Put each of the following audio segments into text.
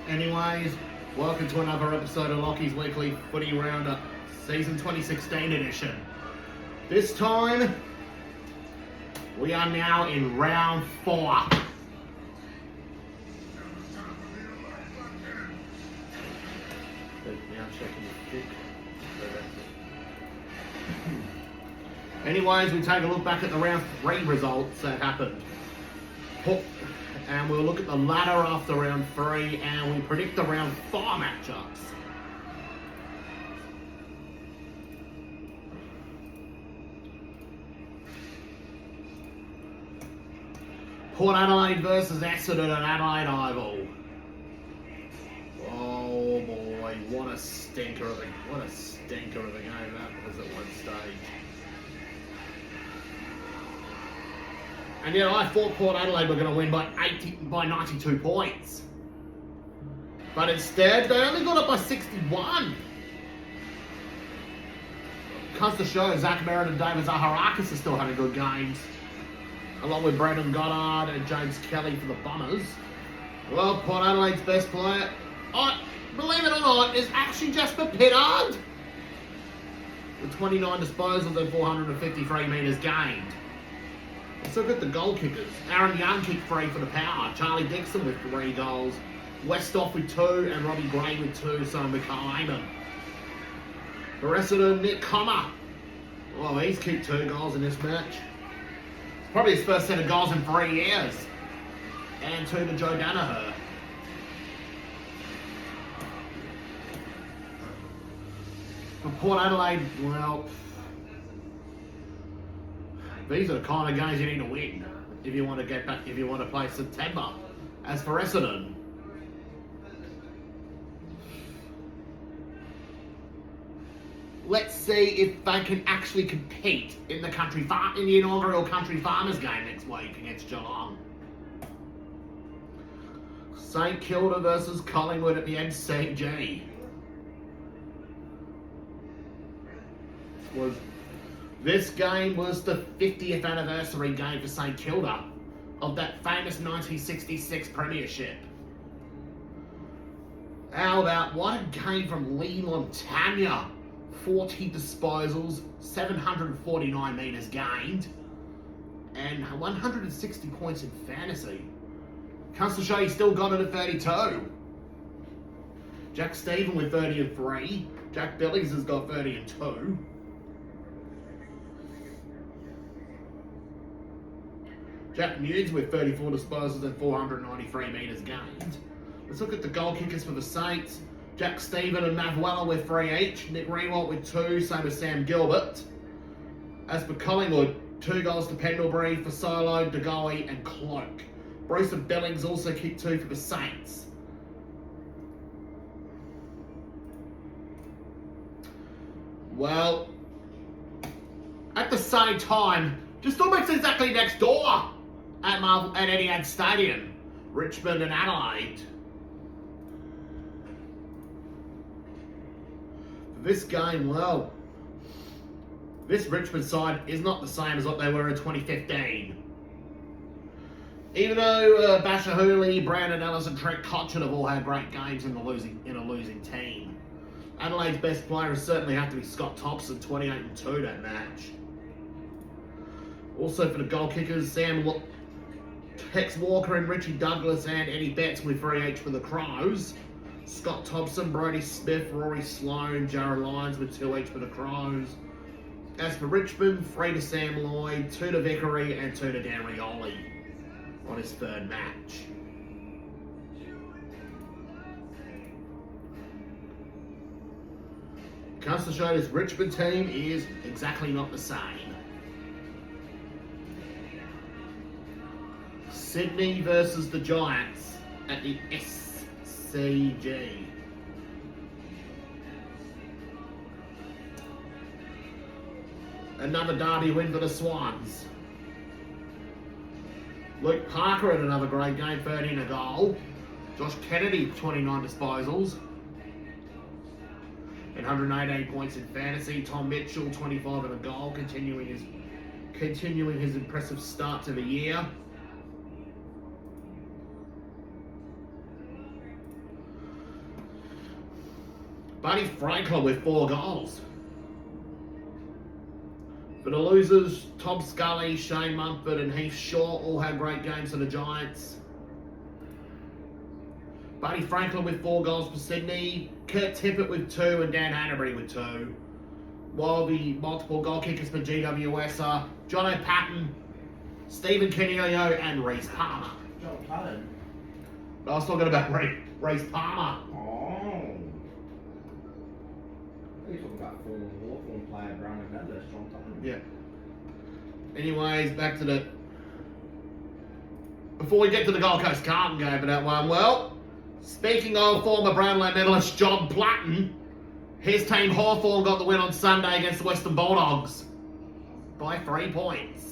Anyways, welcome to another episode of Lachie's Weekly Footy Roundup, Season 2016 edition. This time, we are now in round 4. Now checking the kick. Anyways, we take a look back at the round 3 results that happened. And we'll look at the ladder after round 3 and we predict the round 4 matchups. Port Adelaide versus Essendon at Adelaide Oval. Oh boy, what a stinker of a game that was at one stage. And yet I thought Port Adelaide were going to win by 92 points. But instead, they only got up by 61. Comes to show Zach Merritt and David Zaharakis are still having good games. Along with Brandon Goddard and James Kelly for the Bombers. Well, Port Adelaide's best player, believe it or not, is actually Jasper Pittard. With 29 disposals and 453 metres gained. Let's look at the goal kickers. Aaron Young kicked 3 for the Power. Charlie Dixon with 3 goals. Westhoff with 2 and Robbie Gray with 2. So with Carl Amon. The rest of them, Nick Comer. Oh, he's kicked 2 goals in this match. It's probably his first set of goals in 3 years. And 2 to Joe Danaher. For Port Adelaide, well, these are the kind of games you need to win if you want to get back, if you want to play September. As for Essendon, let's see if they can actually compete in the in the inaugural Country Farmers game next week against Geelong. St Kilda versus Collingwood at the MCG. This game was the 50th anniversary game for St Kilda of that famous 1966 premiership. How about what a game from Lee Montagna. 40 disposals, 749 metres gained, and 160 points in fantasy. Comes to show he still got it at 32. Jack Stephen with 30 and 3. Jack Billings has got 30 and 2. Jack Nudes with 34 disposals and 493 metres gained. Let's look at the goal kickers for the Saints. Jack Stephen and Mav Weller with 3 each. Nick Rewalt with 2, same as Sam Gilbert. As for Collingwood, 2 goals to Pendlebury for Solo, DeGoey and Cloak. Bruce and Billings also kicked 2 for the Saints. Well, at the same time, just almost exactly next door at Etihad Stadium, Richmond and Adelaide. This game, well, this Richmond side is not the same as what they were in 2015. Even though Basher Hooley, Brandon Ellis and Trent Cotchin have all had great games in a losing team. Adelaide's best players certainly have to be Scott Thompson, 28 and 2 that match. Also for the goal kickers, Tex Walker and Richie Douglas and Eddie Betts with 3 each for the Crows. Scott Thompson, Brodie Smith, Rory Sloane, Jared Lyons with 2 each for the Crows. As for Richmond, 3 to Sam Lloyd, 2 to Vickery and 2 to Dan Rioli on his 3rd match. Comes to show this Richmond team is exactly not the same. Sydney versus the Giants at the SCG. Another derby win for the Swans. Luke Parker had another great game, 30 and a goal. Josh Kennedy, 29 disposals. And 118 points in fantasy. Tom Mitchell, 25 and a goal, continuing his impressive start to the year. Buddy Franklin with 4 goals. For the losers, Tom Scully, Shane Mumford and Heath Shaw all had great games for the Giants. Buddy Franklin with 4 goals for Sydney. Kurt Tippett with 2 and Dan Hanbury with 2. While the multiple goal kickers for GWS are John O'Patton, Stephen Canelio and Reece Palmer. John Patton? I was talking about Reece Palmer. Oh. You're talking about former Hawthorn player, Brandon Medless, John Patton. Yeah. Anyways, back to the... Before we get to the Gold Coast Carlton game for that one, well, speaking of former Brownlow medalist John Platten, his team Hawthorn got the win on Sunday against the Western Bulldogs by 3 points.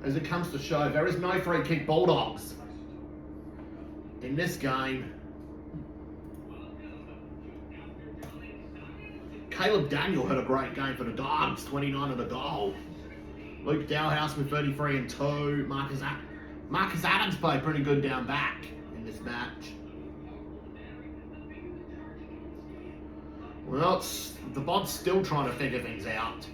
As it comes to show, there is no free kick Bulldogs in this game. Caleb Daniel had a great game for the Dogs, 29 and a goal. Luke Dowhouse with 33 and 2. Marcus Adams played pretty good down back in this match. Well, the Bob's still trying to figure things out.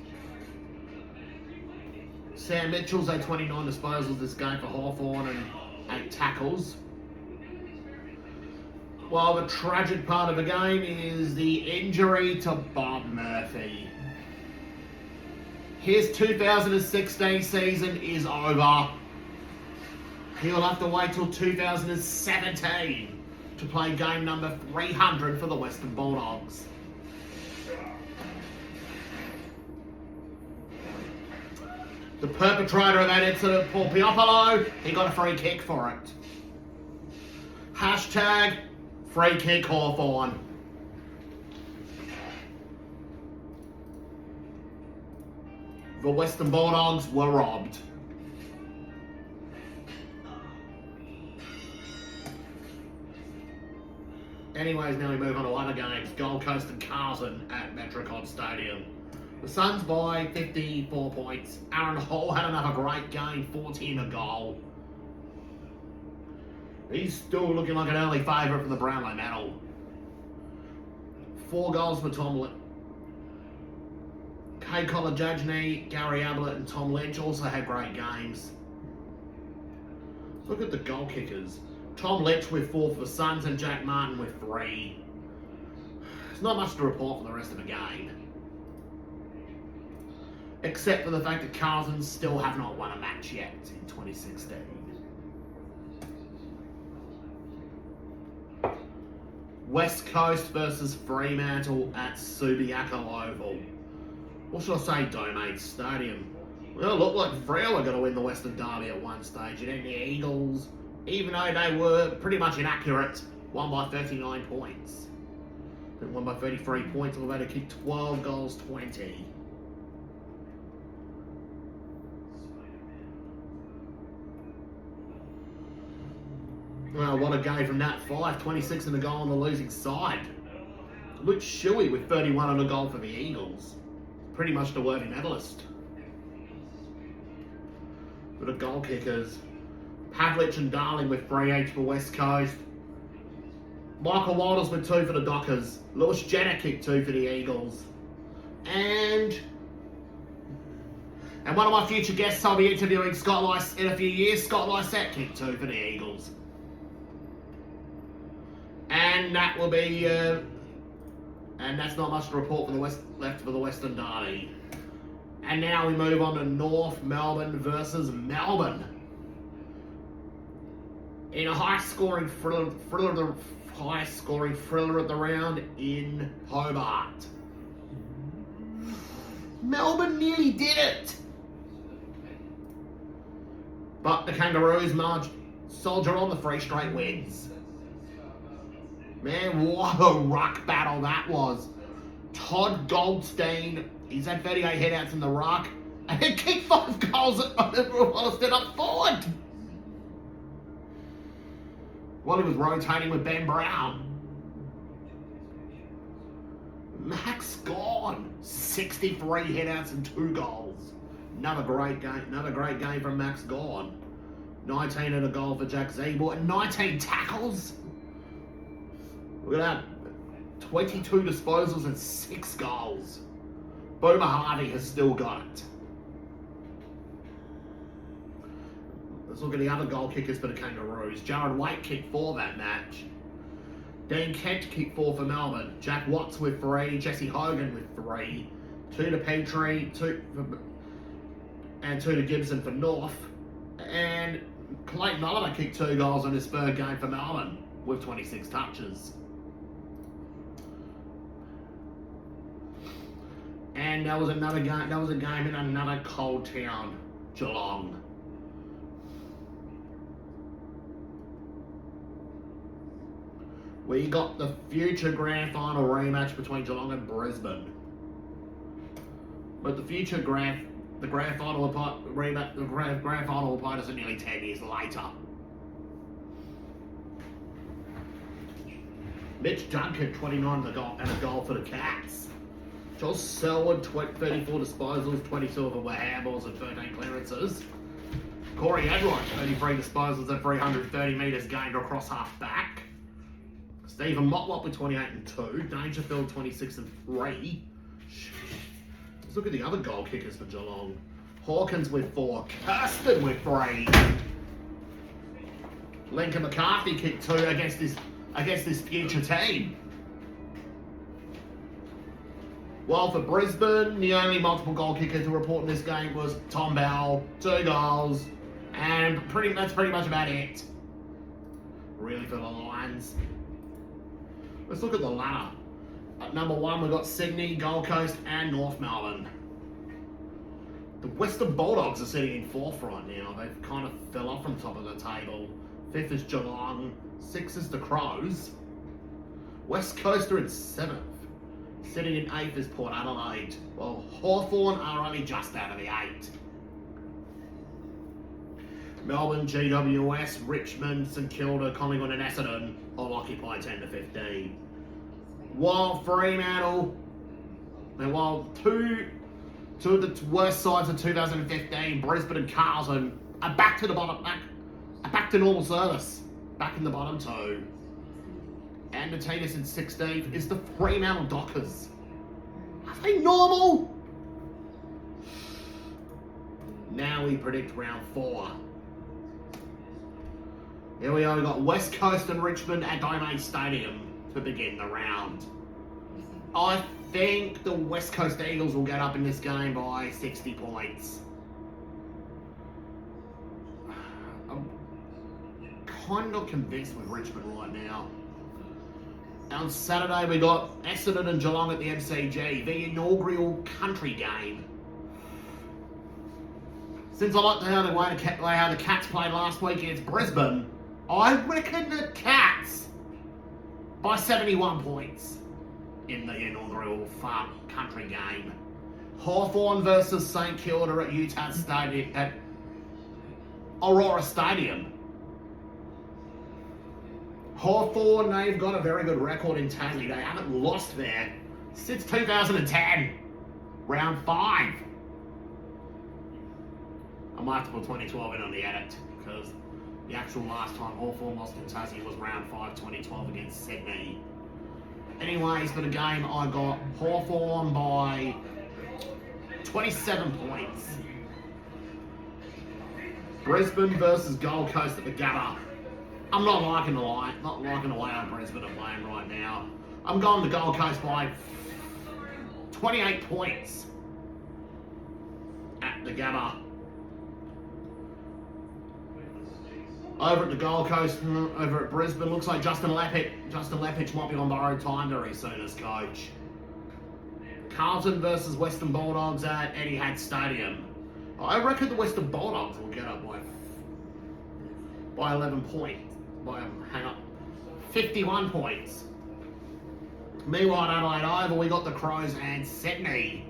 Sam Mitchell's had 29 disposals this game for Hawthorn and 8 tackles. While the tragic part of the game is the injury to Bob Murphy. His 2016 season is over. He'll have to wait till 2017 to play game number 300 for the Western Bulldogs. The perpetrator of that incident, Paul Piopolo, he got a free kick for it. Hashtag free kick Hawthorn. The Western Bulldogs were robbed. Anyways, now we move on to other games. Gold Coast and Carlton at Metricon Stadium. The Suns by 54 points. Aaron Hall had another great game, 14 a goal. He's still looking like an early favourite for the Brownlow medal. 4 goals for Tom Lynch. Kay Colajajny, Gary Ablett and Tom Lynch also had great games. Look at the goal kickers. Tom Lynch with 4 for the Suns and Jack Martin with 3. There's not much to report for the rest of the game. Except for the fact that Carlton still have not won a match yet in 2016. West Coast versus Fremantle at Subiaco Oval. What should I say, Domain Stadium? Well, it looked like Freo were going to win the Western Derby at one stage, and then the Eagles, even though they were pretty much inaccurate, won by 39 points. They won by 33 points, although they kicked 12 goals, 20. Well, what a game from Nat 5, 26 and a goal on the losing side. Luke Shuey with 31 and a goal for the Eagles. Pretty much the worthy medalist. For the goal kickers, Pavlich and Darling with 3 each for West Coast. Michael Walters with 2 for the Dockers. Lewis Jenner kicked 2 for the Eagles. And one of my future guests I'll be interviewing, Scott Lycett, in a few years, Scott Lycett kicked 2 for the Eagles. And that will be, and that's not much to report for the left for the Western Derby. And now we move on to North Melbourne versus Melbourne. In a high-scoring thriller of the round in Hobart. Melbourne nearly did it. But the Kangaroos soldier on the 3 straight wins. Man, what a ruck battle that was. Todd Goldstein, he's had 38 headouts in the ruck, and he kicked 5 goals at Wollaston up forward. while he was rotating with Ben Brown. Max gone. 63 hitouts and 2 goals. Another great game from Max gone. 19 and a goal for Jack Zeeble and 19 tackles. Look at that. 22 disposals and 6 goals. Boomer Harvey has still got it. Let's look at the other goal kickers for the Kangaroos. Jared Waite kicked 4 that match. Dean Kent kicked 4 for Melbourne. Jack Watts with 3. Jesse Hogan with 3. 2 to Petrie, 2 to Gibson for North. And Clayton Oliver kicked 2 goals in his third game for Melbourne with 26 touches. And that was another game. That was a game in another cold town, Geelong. We got the future grand final rematch between Geelong and Brisbane. But the future grand final will play us nearly 10 years later. Mitch Duncan, 29 and a goal for the Cats. Joel Selwood, 34 disposals, 22 of them were handballs and 13 clearances. Corey Edwards, 33 disposals and 330 metres gained across half back. Stephen Motlop with 28 and 2. Dangerfield, 26 and 3. Let's look at the other goal kickers for Geelong. Hawkins with 4. Kirsten with 3. Lincoln McCarthy kicked 2 against this future team. Well, for Brisbane, the only multiple goal kicker to report in this game was Tom Bell, 2 goals, and that's pretty much about it. Really, for the Lions. Let's look at the ladder. At number 1, we've got Sydney, Gold Coast, and North Melbourne. The Western Bulldogs are sitting in 4th right now. They've kind of fell off from top of the table. 5th is Geelong. 6th is the Crows. West Coast are in 7th. Sitting in 8th is Port Adelaide. Well, Hawthorn are only just out of the 8. Melbourne, GWS, Richmond, St Kilda, Collingwood and Essendon all occupy 10 to 15. While Fremantle, and while two of the worst sides of 2015, Brisbane and Carlton, are back to the bottom, back to normal service, back in the bottom 2. And the team is in 16th is the Fremantle Dockers. Are they normal? Now we predict round 4. Here we are, we've got West Coast and Richmond at Domain Stadium to begin the round. I think the West Coast Eagles will get up in this game by 60 points. I'm kind of not convinced with Richmond right now. On Saturday, we got Essendon and Geelong at the MCG, the inaugural country game. Since I like how the Cats played last week against Brisbane, I reckon the Cats by 71 points in the inaugural country game. Hawthorn versus St Kilda at Utah Stadium at Aurora Stadium. Hawthorn, they've got a very good record in Tassie. They haven't lost there since 2010, round 5. I might have to put 2012 in on the edit because the actual last time Hawthorn lost in Tassie was round 5, 2012 against Sydney. Anyways, for the game, I got Hawthorn by 27 points. Brisbane versus Gold Coast at the Gabba. I'm not liking the way our Brisbane are playing right now. I'm going to Gold Coast by 28 points at the Gabba. Over at the Gold Coast, over at Brisbane, looks like Justin Leppich might be on borrowed time very soon as coach. Carlton versus Western Bulldogs at Etihad Stadium. I reckon the Western Bulldogs will get up by 11 points. 51 points. Meanwhile, at Adelaide Oval, we got the Crows and Sydney.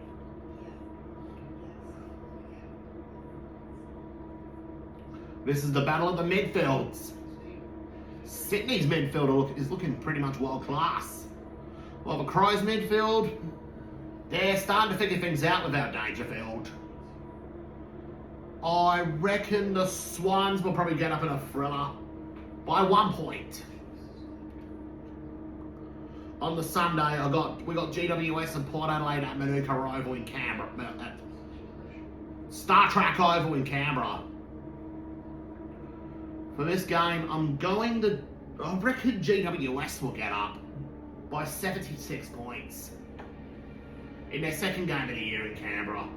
This is the battle of the midfields. Sydney's midfield is looking pretty much world class. While the Crows midfield, they're starting to figure things out without Dangerfield. I reckon the Swans will probably get up in a thriller by 1 point. On the Sunday, we got GWS and Port Adelaide at Manuka Oval in Canberra. At Star Trek Oval in Canberra. For this game, I reckon GWS will get up by 76 points in their second game of the year in Canberra.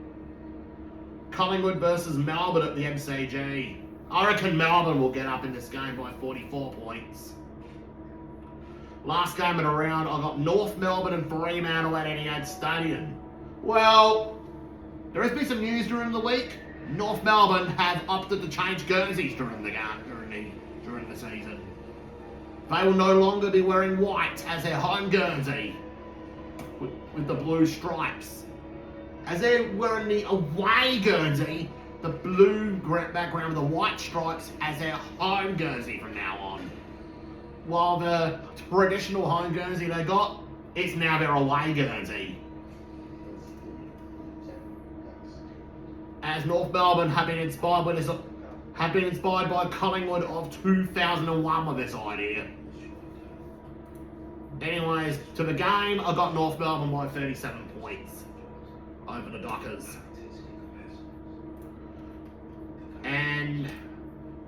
Collingwood versus Melbourne at the MCG. I reckon Melbourne will get up in this game by 44 points. Last game of the round, I got North Melbourne and Fremantle at Etihad Stadium. Well, there has been some news during the week. North Melbourne have opted to change Guernseys during the season. They will no longer be wearing white as their home Guernsey with the blue stripes. As they're wearing the away Guernsey, the blue background with the white stripes as their home Guernsey from now on. While the traditional home Guernsey they got, it's now their away Guernsey. As North Melbourne have been inspired by Collingwood of 2001 with this idea. Anyways, to the game, I got North Melbourne by 37 points over the Dockers. And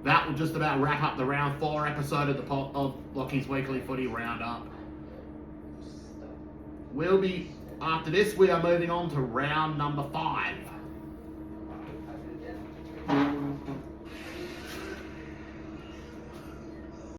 that will just about wrap up the round 4 episode of Lachie's Weekly Footy Roundup. After this, we are moving on to round number 5.